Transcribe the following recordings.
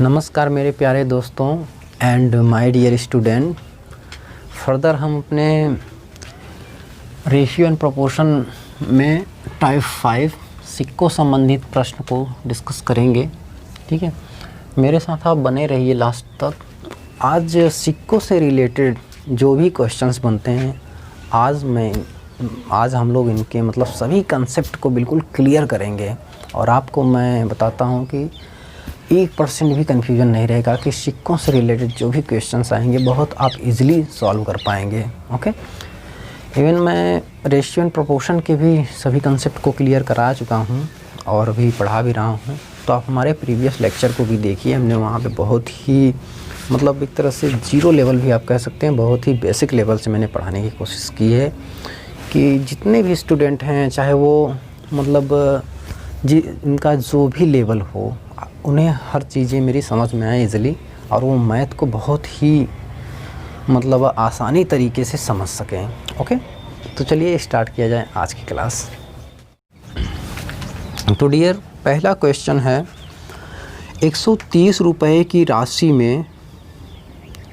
नमस्कार मेरे प्यारे दोस्तों and my dear student. Further हम अपने रेशियो एंड प्रोपोर्शन में टाइप 5 सिक्कों संबंधित प्रश्न को डिस्कस करेंगे। ठीक है, मेरे साथ आप बने रहिए लास्ट तक। आज सिक्कों से रिलेटेड जो भी क्वेश्चंस बनते हैं आज हम लोग इनके मतलब सभी कंसेप्ट को बिल्कुल क्लियर करेंगे और आपको मैं बताता हूँ कि 1% भी कन्फ्यूजन नहीं रहेगा कि सिक्कों से रिलेटेड जो भी क्वेश्चंस आएंगे बहुत आप इजीली सॉल्व कर पाएंगे। ओके, इवन मैं रेशियो एंड प्रोपोर्शन के भी सभी कंसेप्ट को क्लियर करा चुका हूँ और अभी पढ़ा भी रहा हूँ। तो आप हमारे प्रीवियस लेक्चर को भी देखिए, हमने वहाँ पे बहुत ही मतलब एक तरह से जीरो लेवल भी आप कह सकते हैं, बहुत ही बेसिक लेवल से मैंने पढ़ाने की कोशिश की है कि जितने भी स्टूडेंट हैं चाहे वो मतलब इनका जो भी लेवल हो उन्हें हर चीज़ें मेरी समझ में आए इजीली और वो मैथ को बहुत ही मतलब आसानी तरीके से समझ सकें। ओके, तो चलिए स्टार्ट किया जाए आज की क्लास। तो डियर, पहला क्वेश्चन है 130 रुपये की राशि में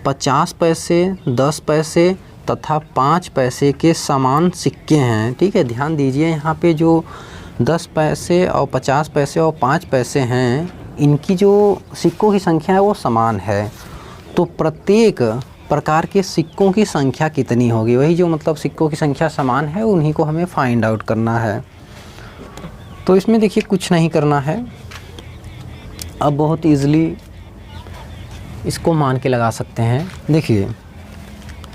50 पैसे, 10 पैसे तथा 5 पैसे के समान सिक्के हैं। ठीक है, ध्यान दीजिए, यहाँ पे जो 10 पैसे और 50 पैसे और 5 पैसे हैं, इनकी जो सिक्कों की संख्या है वो समान है। तो प्रत्येक प्रकार के सिक्कों की संख्या कितनी होगी, वही जो मतलब सिक्कों की संख्या समान है उन्हीं को हमें फाइंड आउट करना है। तो इसमें देखिए कुछ नहीं करना है, अब बहुत ईज़िली इसको मान के लगा सकते हैं। देखिए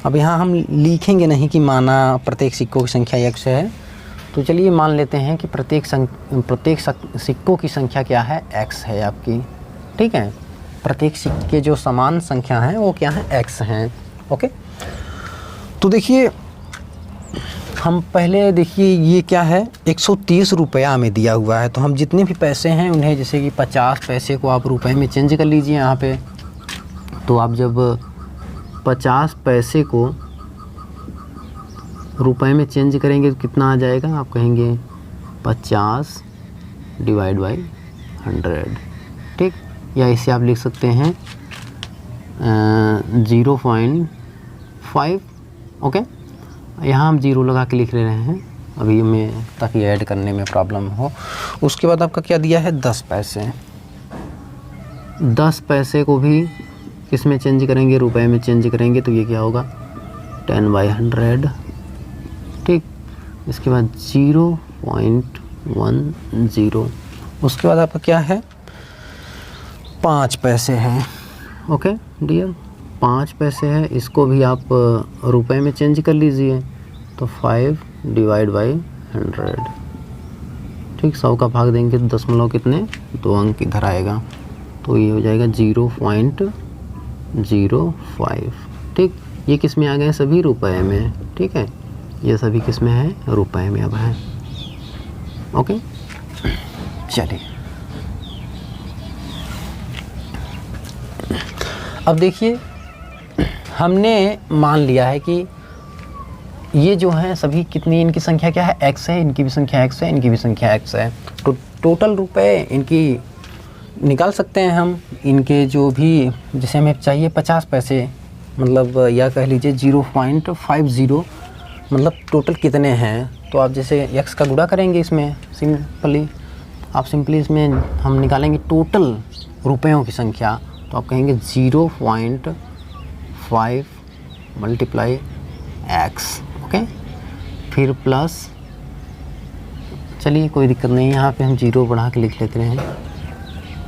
अब यहाँ हम लिखेंगे नहीं कि माना प्रत्येक सिक्कों की संख्या x है, तो चलिए मान लेते हैं कि प्रत्येक सिक्कों की संख्या क्या है, x है आपकी। ठीक है, प्रत्येक सिक्के जो समान संख्या हैं वो क्या है, x हैं। ओके, तो देखिए हम पहले देखिए ये क्या है, 130 रुपया में दिया हुआ है। तो हम जितने भी पैसे हैं उन्हें, जैसे कि 50 पैसे को आप रुपए में चेंज कर लीजिए यहाँ पे। तो आप जब 50 पैसे को रुपए में चेंज करेंगे तो कितना आ जाएगा, आप कहेंगे 50 डिवाइड बाई 100। ठीक, या इसे आप लिख सकते हैं 0.5। ओके, यहाँ हम 0 लगा के लिख ले रहे हैं अभी में, ताकि ऐड करने में प्रॉब्लम हो। उसके बाद आपका क्या दिया है, 10 पैसे। 10 पैसे को भी किस में चेंज करेंगे, रुपए में चेंज करेंगे, तो ये क्या होगा 10/100। ठीक, इसके बाद 0.10। उसके बाद आपका क्या है, 5 पैसे हैं। ओके डियर, 5 पैसे है, इसको भी आप रुपए में चेंज कर लीजिए। तो 5 डिवाइड बाई 100। ठीक, 100 का भाग देंगे तो दशमलव कितने, 2 अंक इधर आएगा, तो ये हो जाएगा 0.05। ठीक, ये किस में आ गए, सभी रुपए में। ठीक है, ये सभी किस में है, रुपए में अब है। ओके, चलिए अब देखिए हमने मान लिया है कि ये जो है सभी कितनी, इनकी संख्या क्या है, x है, इनकी भी संख्या x है, इनकी भी संख्या x है। तो टोटल रुपए इनकी निकाल सकते हैं हम। इनके जो भी, जैसे हमें चाहिए 50 पैसे, मतलब या कह लीजिए 0.50, मतलब टोटल कितने हैं। तो आप जैसे x का गुणा करेंगे इसमें, सिंपली इसमें हम निकालेंगे टोटल रुपयों की संख्या। तो आप कहेंगे 0.5 मल्टीप्लाई x। ओके, फिर प्लस, चलिए कोई दिक्कत नहीं, यहाँ पे हम 0 बढ़ा के लिख लेते हैं,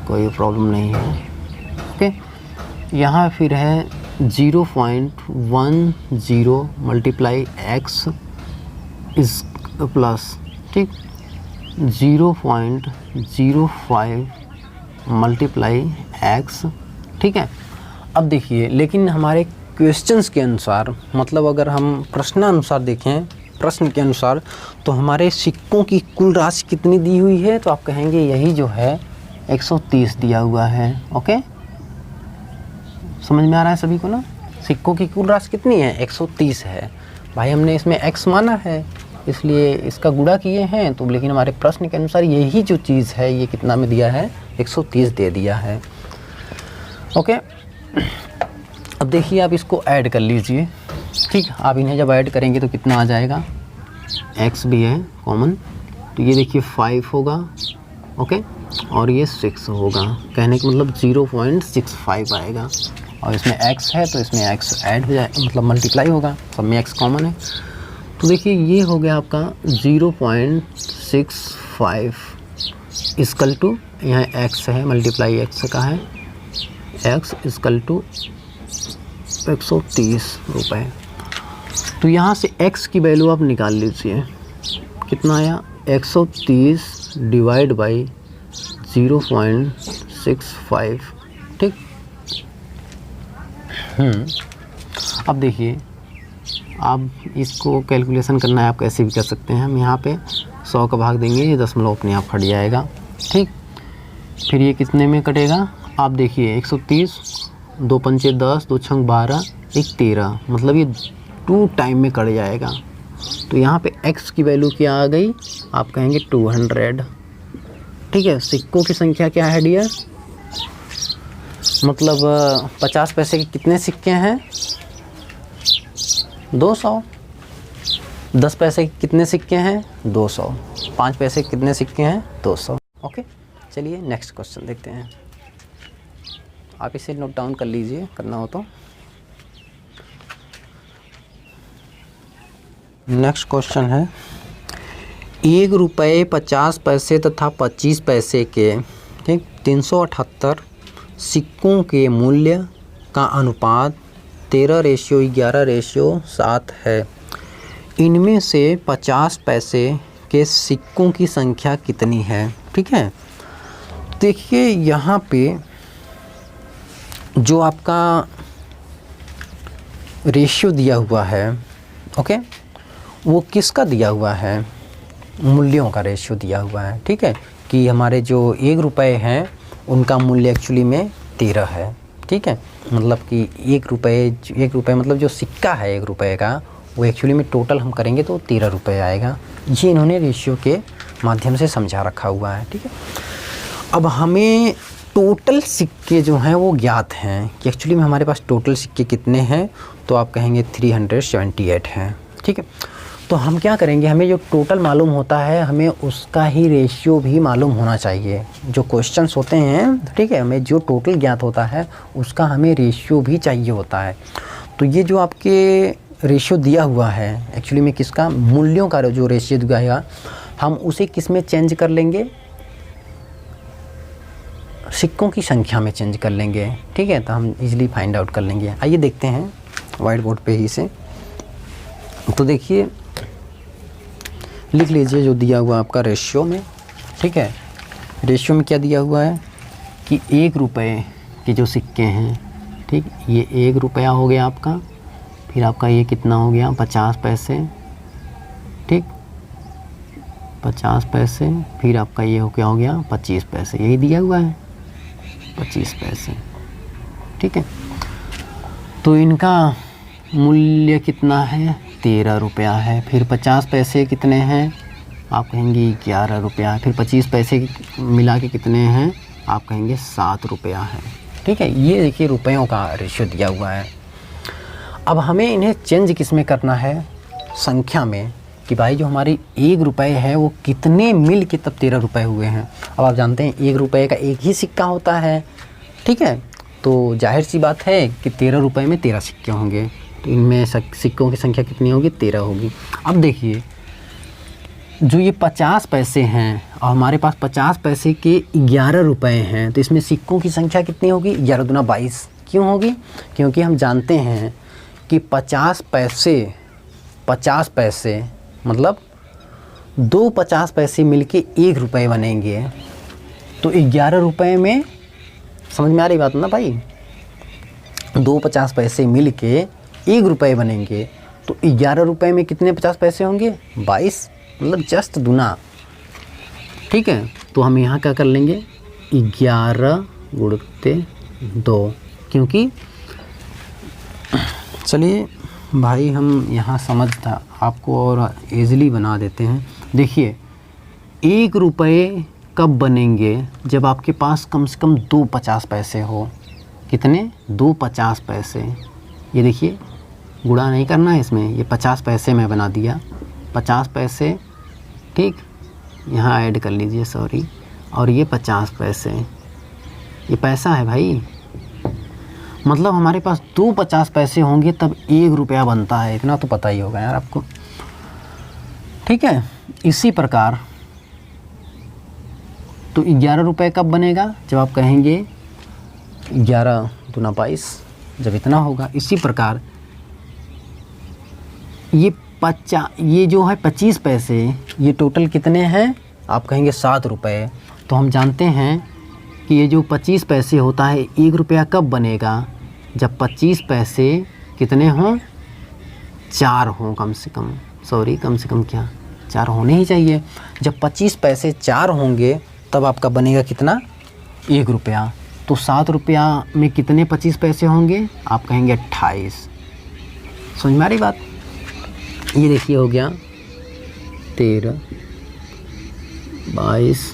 कोई प्रॉब्लम नहीं है। ओके, यहाँ फिर है 0.10 मल्टीप्लाई x इस प्लस, ठीक, 0.05 मल्टीप्लाई x। ठीक है, अब देखिए लेकिन हमारे क्वेश्चंस के अनुसार, मतलब अगर हम प्रश्नानुसार देखें, प्रश्न के अनुसार, तो हमारे सिक्कों की कुल राशि कितनी दी हुई है, तो आप कहेंगे यही जो है 130 दिया हुआ है। ओके, समझ में आ रहा है सभी को ना, सिक्कों की कुल राशि कितनी है, 130 है। भाई हमने इसमें x माना है इसलिए इसका गुणा किए हैं, तो लेकिन हमारे प्रश्न के अनुसार यही जो चीज़ है ये कितना में दिया है, 130 दे दिया है। ओके, अब देखिए आप इसको ऐड कर लीजिए। ठीक, आप इन्हें जब ऐड करेंगे तो कितना आ जाएगा, x भी है कॉमन, तो ये देखिए 5 होगा। ओके, और ये 6 होगा, कहने का मतलब 0.65 आएगा। और इसमें x है तो इसमें x ऐड हो जाए, मतलब मल्टीप्लाई होगा, सब में x कॉमन है। तो देखिए ये हो गया आपका 0.65 इक्वल टू, यहाँ x है, मल्टीप्लाई x का है, x इक्वल टू 130 रुपये। तो यहाँ से x की वैल्यू आप निकाल लीजिए, कितना आया, 130 डिवाइड बाई 0.65। ठीक, अब देखिए आप इसको कैलकुलेशन करना है, आप कैसे भी कर सकते हैं। हम यहाँ पे 100 का भाग देंगे, ये दशमलव अपने आप हट जाएगा। ठीक, फिर ये कितने में कटेगा, आप देखिए 130, 2 पंचे 10, 2 छंग 12, 1 13, मतलब ये 2 टाइम में कट जाएगा। तो यहाँ पे x की वैल्यू क्या आ गई, आप कहेंगे 200। ठीक है, सिक्कों की संख्या क्या है डियर, मतलब 50 पैसे के कितने सिक्के हैं, 200। 10 पैसे के कितने सिक्के हैं, 200। 5 पैसे के कितने सिक्के हैं, 200। ओके, चलिए नेक्स्ट क्वेश्चन देखते हैं। आप इसे नोट डाउन कर लीजिए, करना हो तो। नेक्स्ट क्वेश्चन है, 1 रुपये 50 पैसे तथा 25 पैसे के, ठीक, 378 सिक्कों के मूल्य का अनुपात 13:11:7 है। इनमें से 50 पैसे के सिक्कों की संख्या कितनी है। ठीक है, देखिए यहाँ पे जो आपका रेशियो दिया हुआ है, ओके, वो किसका दिया हुआ है, मूल्यों का रेशियो दिया हुआ है। ठीक है, कि हमारे जो 1 रुपये हैं उनका मूल्य एक्चुअली में 13 है। ठीक है, मतलब कि 1 रुपये मतलब जो सिक्का है 1 रुपये का, वो एक्चुअली में टोटल हम करेंगे तो 13 रुपये आएगा। ये इन्होंने रेशियो के माध्यम से समझा रखा हुआ है। ठीक है, अब हमें टोटल सिक्के जो हैं वो ज्ञात हैं कि एक्चुअली में हमारे पास टोटल सिक्के कितने हैं, तो आप कहेंगे 378 हैं। ठीक है, तो हम क्या करेंगे, हमें जो टोटल मालूम होता है हमें उसका ही रेशियो भी मालूम होना चाहिए। जो क्वेश्चंस होते हैं, ठीक है, हमें जो टोटल ज्ञात होता है उसका हमें रेशियो भी चाहिए होता है। तो ये जो आपके रेशियो दिया हुआ है एक्चुअली में किसका, मूल्यों का जो रेशियो दिया है, हम उसे किस में चेंज कर लेंगे, सिक्कों की संख्या में चेंज कर लेंगे। ठीक है, तो हम इजीली फाइंड आउट कर लेंगे। आइए देखते हैं वाइट बोर्ड पे ही से। तो देखिए लिख लीजिए जो दिया हुआ आपका रेशियो में। ठीक है, रेशियो में क्या दिया हुआ है कि 1 रुपये के जो सिक्के हैं, ठीक, ये 1 रुपया हो गया आपका, फिर आपका ये कितना हो गया 50 पैसे, ठीक, 50 पैसे, फिर आपका ये हो क्या हो गया 25 पैसे, यही दिया हुआ है 25 पैसे। ठीक है, तो इनका मूल्य कितना है, 13 रुपया है। फिर 50 पैसे कितने हैं, आप कहेंगे 11 रुपया। फिर 25 पैसे मिला के कितने हैं, आप कहेंगे 7 रुपया है। ठीक है, ये देखिए रुपयों का रेशियो दिया हुआ है। अब हमें इन्हें चेंज किस में करना है, संख्या में, कि भाई जो हमारी 1 रुपये है वो कितने मिल के तब 13 रुपये हुए हैं। अब आप जानते हैं 1 रुपये का एक ही सिक्का होता है। ठीक है, तो जाहिर सी बात है कि 13 रुपये में 13 सिक्के होंगे, तो इनमें सिक्कों की संख्या कितनी होगी, 13 होगी। अब देखिए जो ये 50 पैसे हैं और हमारे पास 50 पैसे के 11 रुपये हैं, तो इसमें सिक्कों की संख्या कितनी होगी, 11 दूना 22। क्यों होगी, क्योंकि हम जानते हैं कि 50 पैसे मतलब 2 50 पैसे मिलके 1 रुपये बनेंगे। तो 11 रुपये में, समझ में आ रही बात ना भाई, 2 50 पैसे मिल के 1 रुपये बनेंगे। तो 11 रुपये में कितने 50 पैसे होंगे, 22, मतलब जस्ट दुना। ठीक है, तो हम यहाँ क्या कर लेंगे, 11 गुणित 2, क्योंकि चलिए भाई हम यहाँ समझता आपको और ईज़िली बना देते हैं। देखिए 1 रुपये कब बनेंगे, जब आपके पास कम से कम 2 50 पैसे हो। कितने 2 50 पैसे। ये देखिए गुणा नहीं करना है इसमें, ये 50 पैसे में बना दिया, 50 पैसे, ठीक, यहाँ ऐड कर लीजिए, सॉरी, और ये 50 पैसे, ये पैसा है भाई, मतलब हमारे पास 2 50 पैसे होंगे तब 1 रुपया बनता है, इतना तो पता ही होगा यार आपको, ठीक है। इसी प्रकार तो 11 रुपये कब बनेगा, जब आप कहेंगे 11 दूना 22, जब इतना होगा। इसी प्रकार ये जो है 25 पैसे, ये टोटल कितने हैं, आप कहेंगे 7 रुपये। तो हम जानते हैं कि ये जो 25 पैसे होता है 1 रुपया कब बनेगा, जब 25 पैसे कितने हों, 4 हों कम से कम, सॉरी कम से कम क्या 4 होने ही चाहिए। जब 25 पैसे 4 होंगे तब आपका बनेगा कितना, 1 रुपया। तो 7 रुपया में कितने 25 पैसे होंगे, आप कहेंगे 28। समझ में आ रही बात। ये देखिए हो गया 13, 22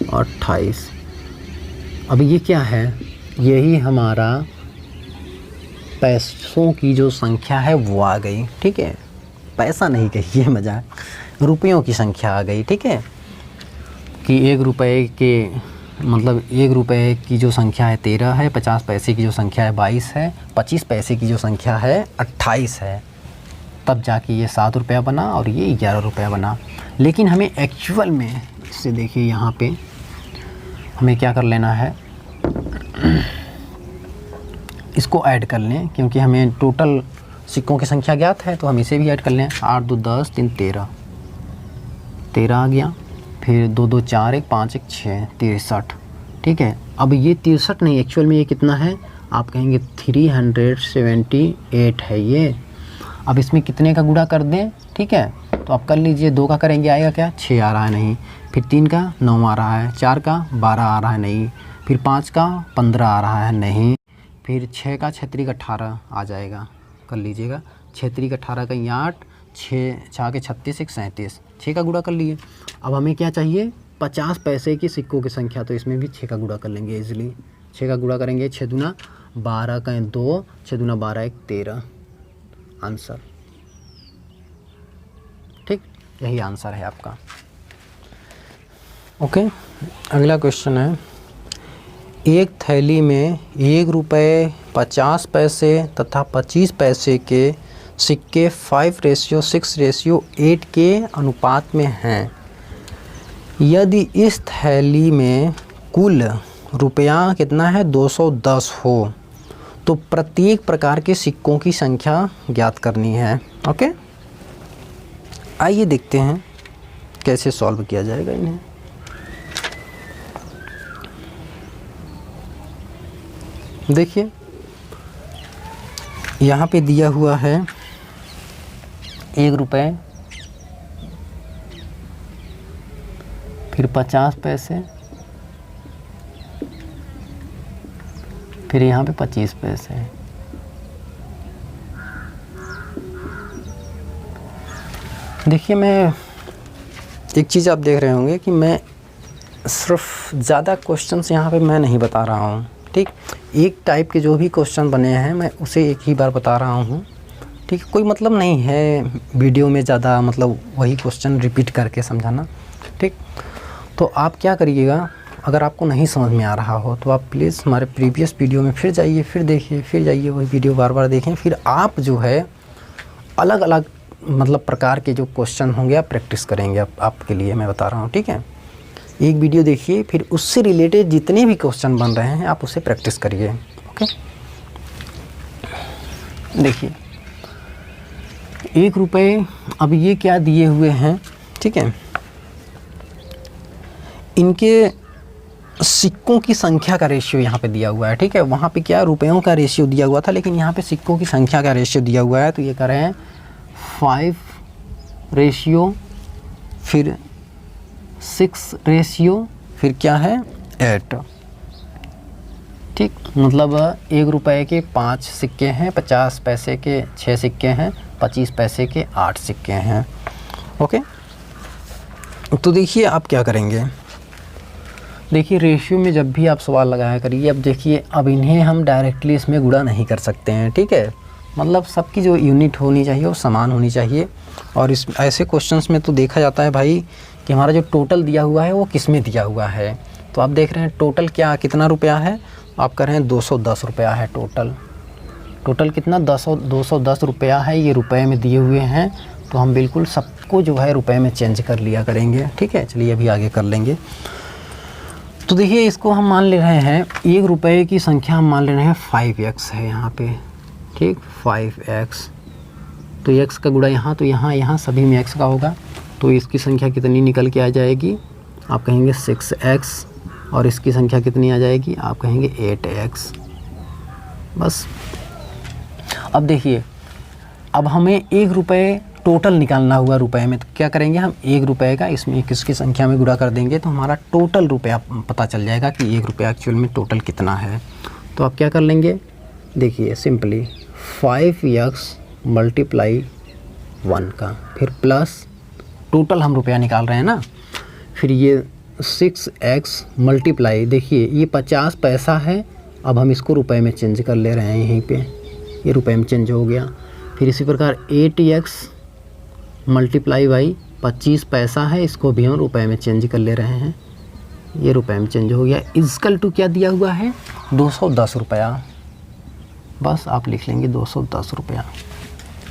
और 28। अब ये क्या है, यही हमारा पैसों की जो संख्या है वो आ गई, ठीक है। पैसा नहीं कहिए, मजाक, रुपयों की संख्या आ गई, ठीक है। कि 1 रुपये के मतलब 1 रुपये की जो संख्या है 13 है, 50 पैसे की जो संख्या है 22 है, 25 पैसे की जो संख्या है 28 है, तब जाके ये 7 रुपया बना और ये 11 रुपया बना। लेकिन हमें एक्चुअल में, इससे देखिए यहाँ पे हमें क्या कर लेना है, इसको ऐड कर लें, क्योंकि हमें टोटल सिक्कों की संख्या ज्ञात है, तो हम इसे भी ऐड कर लें। 8 2 10 3 13, 13 आ गया, फिर 2 2 4 1 5 1 6, 63, ठीक है। अब ये 63 नहीं, एक्चुअल में ये कितना है, आप कहेंगे 378 है ये। अब इसमें कितने का गुणा कर दें, ठीक है, तो आप कर लीजिए, 2 का करेंगे आएगा क्या, 6 आ रहा है नहीं, फिर 3 का 9 आ रहा है, 4 का 12 आ रहा है नहीं, फिर 5 का 15 आ रहा है नहीं, फिर 6 का 6 का 18 आ जाएगा, कर लीजिएगा, 6 का 18 का 8, 6 के 36 1 37, 6 का गुणा कर लिए। अब हमें क्या चाहिए, 50 पैसे की सिक्कों की संख्या, तो इसमें भी 6 का गुणा कर लेंगे इजीली। 6 का गुणा करेंगे, 6 दूना 12 का 2, 6 दूना 12 1 13, आंसर, ठीक, यही आंसर है आपका। ओके, अगला क्वेश्चन है, एक थैली में 1 रुपये 50 पैसे तथा 25 पैसे के सिक्के 5:6:8 के अनुपात में हैं। यदि इस थैली में कुल रुपया कितना है 210 हो तो प्रत्येक प्रकार के सिक्कों की संख्या ज्ञात करनी है। ओके, आइए देखते हैं कैसे सॉल्व किया जाएगा इन्हें। देखिए यहाँ पे दिया हुआ है 1 रुपये, फिर 50 पैसे, फिर यहाँ पे 25 पैसे। देखिए, मैं एक चीज़ आप देख रहे होंगे कि मैं सिर्फ ज़्यादा क्वेश्चंस यहाँ पे मैं नहीं बता रहा हूँ, ठीक। एक टाइप के जो भी क्वेश्चन बने हैं मैं उसे एक ही बार बता रहा हूँ, ठीक। कोई मतलब नहीं है वीडियो में ज़्यादा मतलब वही क्वेश्चन रिपीट करके समझाना, ठीक। तो आप क्या करिएगा, अगर आपको नहीं समझ में आ रहा हो तो आप प्लीज़ हमारे प्रीवियस वीडियो में फिर जाइए, फिर देखिए, फिर जाइए, वही वीडियो बार बार देखें, फिर आप जो है अलग अलग मतलब प्रकार के जो क्वेश्चन होंगे आप प्रैक्टिस करेंगे। आपके लिए मैं बता रहा हूँ, ठीक है। एक वीडियो देखिए, फिर उससे रिलेटेड जितने भी क्वेश्चन बन रहे हैं आप उसे प्रैक्टिस करिए। ओके, देखिए 1 रुपये, अब ये क्या दिए हुए हैं, ठीक है, इनके सिक्कों की संख्या का रेशियो यहाँ पे दिया हुआ है, ठीक है। वहाँ पे क्या रुपयों का रेशियो दिया हुआ था, लेकिन यहाँ पे सिक्कों की संख्या का रेशियो दिया हुआ है, तो ये कर रहे हैं 5 रेशियो, फिर 6 रेशियो, फिर क्या है 8, ठीक। मतलब 1 रुपये के 5 सिक्के हैं, 50 पैसे के 6 सिक्के हैं, 25 पैसे के 8 सिक्के हैं। ओके, तो देखिए आप क्या करेंगे, देखिए रेशियो में जब भी आप सवाल लगाया करिए, अब देखिए अब इन्हें हम डायरेक्टली इसमें गुणा नहीं कर सकते हैं, ठीक है। मतलब सबकी जो यूनिट होनी चाहिए वो समान होनी चाहिए। और इस ऐसे क्वेश्चंस में तो देखा जाता है भाई कि हमारा जो टोटल दिया हुआ है वो किस में दिया हुआ है। तो आप देख रहे हैं टोटल क्या कितना रुपया है, आप कह रहे हैं 210 रुपया है टोटल कितना 210 रुपया है, ये रुपए में दिए हुए हैं। तो हम बिल्कुल सबको जो है रुपए में चेंज कर लिया करेंगे, ठीक है। चलिए अभी आगे कर लेंगे। तो देखिए इसको हम मान ले रहे हैं 1 रुपये की संख्या हम मान ले रहे हैं 5x है यहाँ पे, ठीक 5x। तो x का गुणा यहाँ, तो यहाँ सभी में x का होगा। तो इसकी संख्या कितनी निकल के आ जाएगी, आप कहेंगे 6x। और इसकी संख्या कितनी आ जाएगी, आप कहेंगे 8x। बस अब देखिए अब हमें 1 रुपये टोटल निकालना हुआ रुपए में, तो क्या करेंगे हम 1 रुपये का इसमें किसकी संख्या में गुणा कर देंगे तो हमारा टोटल रुपया पता चल जाएगा कि 1 रुपया एक्चुअल में टोटल कितना है। तो आप क्या कर लेंगे, देखिए सिंपली 5x मल्टीप्लाई 1 का, फिर प्लस टोटल हम रुपया निकाल रहे हैं ना, फिर ये 6x मल्टीप्लाई, देखिए ये 50 पैसा है, अब हम इसको रुपए में चेंज कर ले रहे हैं, यहीं पे ये रुपए में चेंज हो गया। फिर इसी प्रकार 8x मल्टीप्लाई बाई 25 पैसा है, इसको भी हम रुपए में चेंज कर ले रहे हैं, ये रुपए में चेंज हो गया। इक्वल टू क्या दिया हुआ है 210 रुपया, बस आप लिख लेंगे 210 रुपया।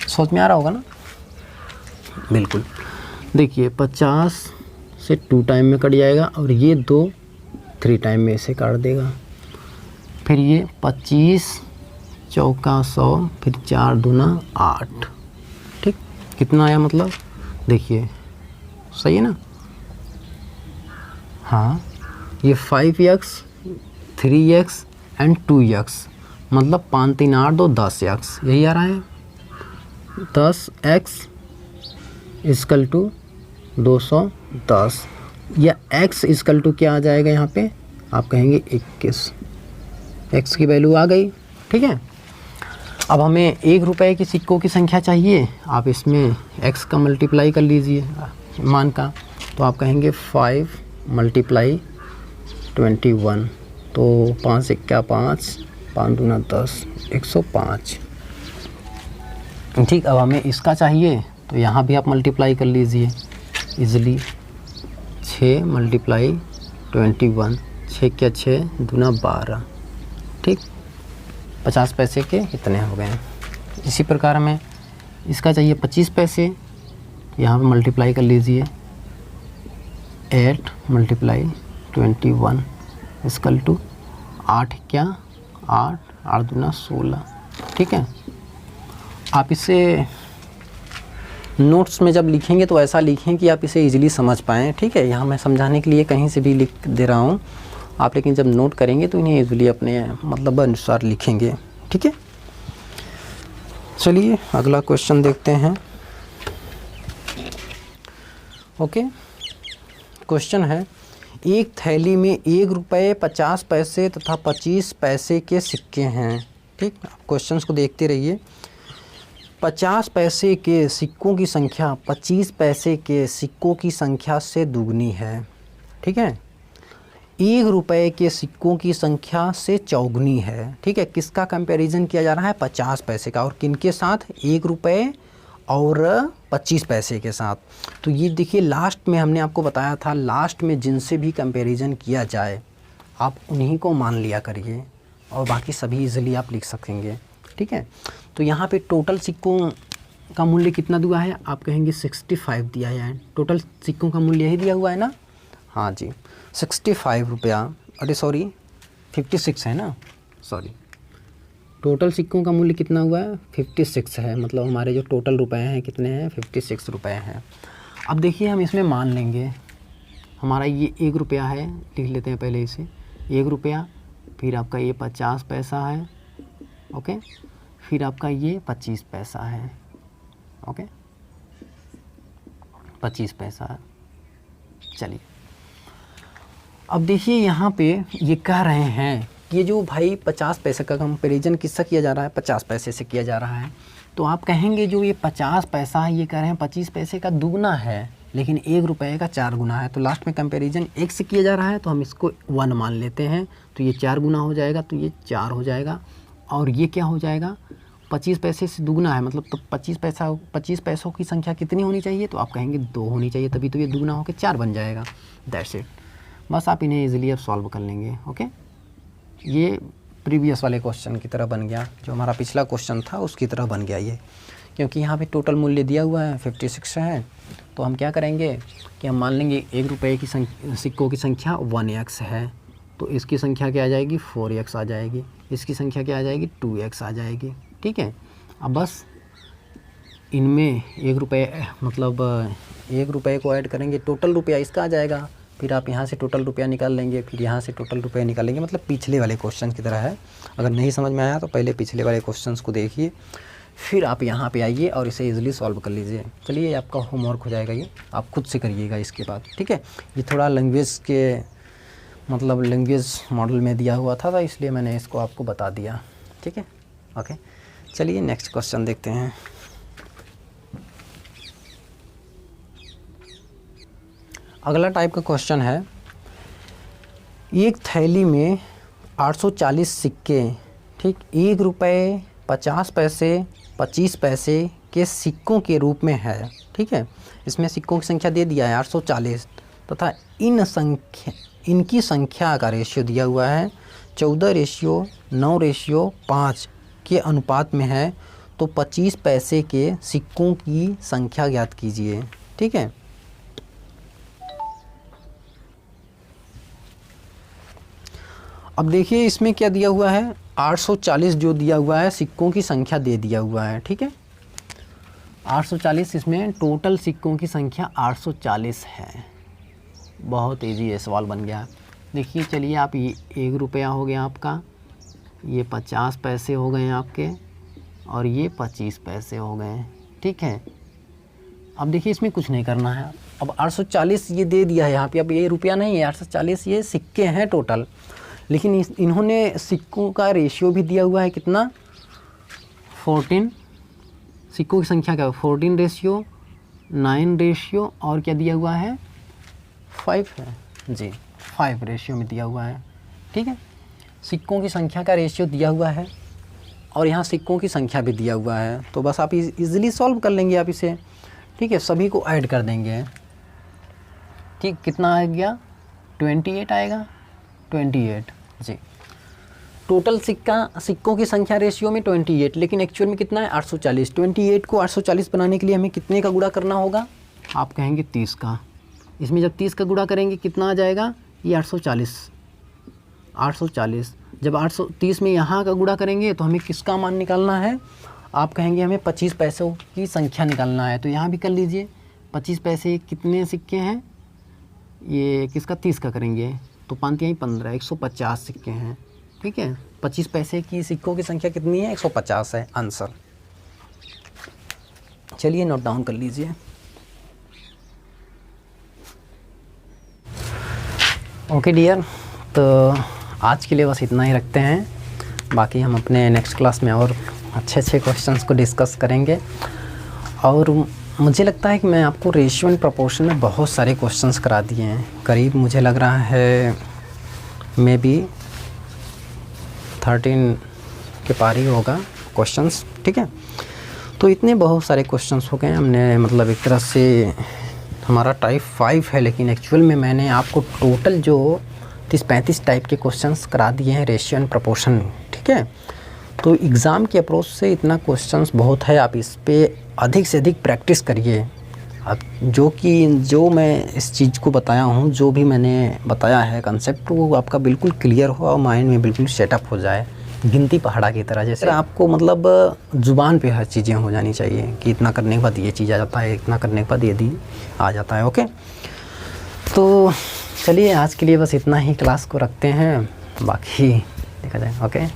सोच में आ रहा होगा ना, बिल्कुल। देखिए 50 से 2 टाइम में कट जाएगा और ये 2 3 टाइम में इसे काट देगा। फिर ये 25 चौका 100, फिर 4 दूना 8, ठीक। कितना आया मतलब देखिए सही है ना। हाँ ये 5x 3x एंड 2x मतलब 5 3 8 2 10x, यही आ रहा है। 10x इक्वल टू 210, या x इक्वल टू क्या आ जाएगा यहाँ पे, आप कहेंगे 21। x की वैल्यू आ गई, ठीक है। अब हमें 1 रुपये की सिक्कों की संख्या चाहिए, आप इसमें x का मल्टीप्लाई कर लीजिए मान का, तो आप कहेंगे 5 मल्टीप्लाई 21, तो 5 1 5, 5 दूना 10, 105, ठीक। अब हमें इसका चाहिए तो यहाँ भी आप मल्टीप्लाई कर लीजिए इजली, 6 मल्टीप्लाई 21, 6 क्या 6 दूना 12, ठीक। 50 पैसे के इतने हो गए। इसी प्रकार हमें इसका चाहिए 25 पैसे, यहाँ पे मल्टीप्लाई कर लीजिए 8 मल्टीप्लाई 21 इक्वल टू 8 क्या 8 8 दूना 16, ठीक है। आप इसे नोट्स में जब लिखेंगे तो ऐसा लिखें कि आप इसे इजीली समझ पाएँ, ठीक है। यहाँ मैं समझाने के लिए कहीं से भी लिख दे रहा हूँ आप, लेकिन जब नोट करेंगे तो इन्हें इजीली अपने मतलब अनुसार लिखेंगे, ठीक है। चलिए अगला क्वेश्चन देखते हैं। ओके, क्वेश्चन है एक थैली में 1 रुपये 50 पैसे तथा 25 पैसे के सिक्के हैं, ठीक। क्वेश्चंस को देखते रहिए। 50 पैसे के सिक्कों की संख्या 25 पैसे के सिक्कों की संख्या से दुगनी है, ठीक है। 1 रुपये के सिक्कों की संख्या से चौगुनी है, ठीक है। किसका कंपैरिजन किया जा रहा है 50 पैसे का, और किनके साथ 1 रुपये और 25 पैसे के साथ। तो ये देखिए लास्ट में हमने आपको बताया था, लास्ट में जिनसे भी कंपैरिजन किया जाए आप उन्हीं को मान लिया करिए और बाकी सभी इजीली आप लिख सकेंगे, ठीक है। तो यहाँ पे टोटल सिक्कों का मूल्य कितना दिया है, आप कहेंगे 65 दिया है। टोटल सिक्कों का मूल्य यही दिया हुआ है ना, हाँ जी 65 रुपया, अरे सॉरी 56 है ना, सॉरी। टोटल सिक्कों का मूल्य कितना हुआ है 56 है, मतलब हमारे जो टोटल रुपए हैं कितने हैं 56 रुपये हैं। अब देखिए हम इसमें मान लेंगे हमारा ये 1 रुपया है, लिख लेते हैं पहले इसे 1 रुपया, फिर आपका ये 50 पैसा है, ओके, फिर आपका ये 25 पैसा है, ओके 25 पैसा है। चलिए अब देखिए यहाँ पे ये कह रहे हैं कि ये जो भाई 50 पैसे का कंपैरिजन किससे किया जा रहा है 50 पैसे से किया जा रहा है। तो आप कहेंगे जो ये 50 पैसा है ये कह रहे हैं 25 पैसे का दुगना है, लेकिन 1 रुपये का 4 गुना है, तो लास्ट में कंपैरिजन 1 से किया जा रहा है तो हम इसको 1 मान लेते हैं, तो ये 4 गुना हो जाएगा, तो ये 4 हो जाएगा। और ये क्या हो जाएगा, 25 पैसे से दुगना है, मतलब तो 25 पैसों की संख्या कितनी होनी चाहिए, तो आप कहेंगे 2 होनी चाहिए, तभी तो ये दुगना होकर 4 बन जाएगा। That's it. बस आप इन्हें ईजिली अब सॉल्व कर लेंगे। ओके, ये प्रीवियस वाले क्वेश्चन की तरह बन गया, जो हमारा पिछला क्वेश्चन था उसकी तरह बन गया ये, क्योंकि यहाँ पे टोटल मूल्य दिया हुआ है 56 है। तो हम क्या करेंगे कि हम मान लेंगे 1 रुपये की सिक्कों की संख्या 1x है, तो इसकी संख्या क्या आ जाएगी, 4x आ जाएगी, इसकी संख्या क्या आ जाएगी, 2x आ जाएगी। ठीक है, अब बस इनमें 1 रुपये मतलब 1 रुपये को ऐड करेंगे, टोटल रुपया इसका आ जाएगा, फिर आप यहाँ से टोटल रुपया निकाल लेंगे, फिर यहाँ से टोटल रुपया निकालेंगे, मतलब पिछले वाले क्वेश्चन की तरह है। अगर नहीं समझ में आया तो पहले पिछले वाले क्वेश्चंस को देखिए, फिर आप यहाँ पे आइए और इसे इजीली सॉल्व कर लीजिए। चलिए, ये आपका होमवर्क हो जाएगा, ये आप खुद से करिएगा इसके बाद। ठीक है, ये थोड़ा लैंग्वेज के मतलब लैंग्वेज मॉडल में दिया हुआ था, इसलिए मैंने इसको आपको बता दिया। ठीक है, ओके, चलिए नेक्स्ट क्वेश्चन देखते हैं। अगला टाइप का क्वेश्चन है, एक थैली में 840 सिक्के, ठीक, 1 रुपये 50 पैसे 25 पैसे के सिक्कों के रूप में है। ठीक है, इसमें सिक्कों की संख्या दे दिया है 840 तथा इनकी संख्या का रेशियो दिया हुआ है 14:9:5 के अनुपात में है, तो 25 पैसे के सिक्कों की संख्या ज्ञात कीजिए। ठीक है, अब देखिए इसमें क्या दिया हुआ है, 840 जो दिया हुआ है सिक्कों की संख्या दे दिया हुआ है। ठीक है, 840, इसमें टोटल सिक्कों की संख्या 840 है। बहुत इजी ये सवाल बन गया। देखिए, चलिए आप ये 1 रुपया हो गया आपका, ये 50 पैसे हो गए आपके, और ये 25 पैसे हो गए। ठीक है, अब देखिए इसमें कुछ नहीं करना है। अब 840 ये दे दिया है यहाँ पे, अब ये रुपया नहीं है, 840 ये सिक्के हैं टोटल, लेकिन इन्होंने सिक्कों का रेशियो भी दिया हुआ है कितना, 14। सिक्कों की संख्या क्या, 14 रेशियो 9 रेशियो और क्या दिया हुआ है, 5 है जी, 5 रेशियो में दिया हुआ है। ठीक है, सिक्कों की संख्या का रेशियो दिया हुआ है और यहाँ सिक्कों की संख्या भी दिया हुआ है, तो बस आप इजीली सॉल्व कर लेंगे आप इसे। ठीक है, सभी को ऐड कर देंगे। ठीक, कितना आ गया, 28 आएगा, 28 जी। टोटल सिक्कों की संख्या रेशियो में 28, लेकिन एक्चुअल में कितना है, 840। 28 को 840 बनाने के लिए हमें कितने का गुणा करना होगा, आप कहेंगे 30 का। इसमें जब 30 का गुणा करेंगे कितना आ जाएगा, ये 840। जब 830 में यहाँ का गुणा करेंगे तो हमें किसका मान निकालना है, आप कहेंगे हमें 25 पैसों की संख्या निकालना है, तो यहाँ भी कर लीजिए। 25 पैसे कितने सिक्के हैं, ये किसका, 30 का करेंगे तो 5 यहीं 15, 150 सिक्के हैं। ठीक है, 25 पैसे की सिक्कों की संख्या कितनी है, 150 है आंसर। चलिए नोट डाउन कर लीजिए। ओके डियर, तो आज के लिए बस इतना ही रखते हैं, बाकी हम अपने नेक्स्ट क्लास में और अच्छे क्वेश्चंस को डिस्कस करेंगे। और मुझे लगता है कि मैं आपको रेशियो एंड प्रोपोर्शन में बहुत सारे क्वेश्चंस करा दिए हैं, करीब मुझे लग रहा है मे बी 13 के पार ही होगा क्वेश्चंस। ठीक है, तो इतने बहुत सारे क्वेश्चंस हो गए हमने, मतलब एक तरह से हमारा टाइप 5 है, लेकिन एक्चुअल में मैंने आपको टोटल जो 30-35 टाइप के क्वेश्चंस करा दिए हैं रेशियो एंड प्रोपोर्शन। ठीक है, तो एग्ज़ाम के अप्रोच से इतना क्वेश्चंस बहुत है, आप इस पे अधिक से अधिक प्रैक्टिस करिए। अब जो मैं इस चीज़ को बताया हूँ, जो भी मैंने बताया है कंसेप्ट, वो आपका बिल्कुल क्लियर हो और माइंड में बिल्कुल सेटअप हो जाए, गिनती पहाड़ा की तरह। जैसे आपको मतलब ज़ुबान पे हर चीज़ें हो जानी चाहिए कि इतना करने के बाद ये चीज़ आ जाता है, इतना करने के बाद ये दी आ जाता है। ओके, तो चलिए आज के लिए बस इतना ही क्लास को रखते हैं, बाकी देखा जाए। Okay,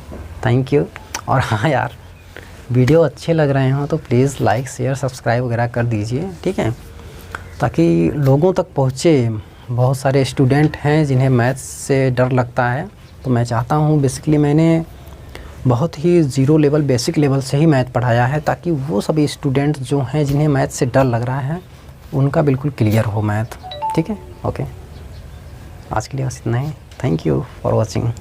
thank you. और हाँ यार, वीडियो अच्छे लग रहे हो तो प्लीज़ लाइक शेयर सब्सक्राइब वगैरह कर दीजिए। ठीक है, ताकि लोगों तक पहुँचे। बहुत सारे स्टूडेंट हैं जिन्हें मैथ्स से डर लगता है, तो मैं चाहता हूँ, बेसिकली मैंने बहुत ही ज़ीरो लेवल बेसिक लेवल से ही मैथ पढ़ाया है, ताकि वो सभी स्टूडेंट जो हैं जिन्हें मैथ से डर लग रहा है उनका बिल्कुल क्लियर हो मैथ। ठीक है, ओके, आज के लिए बस इतना ही। Thank you for watching.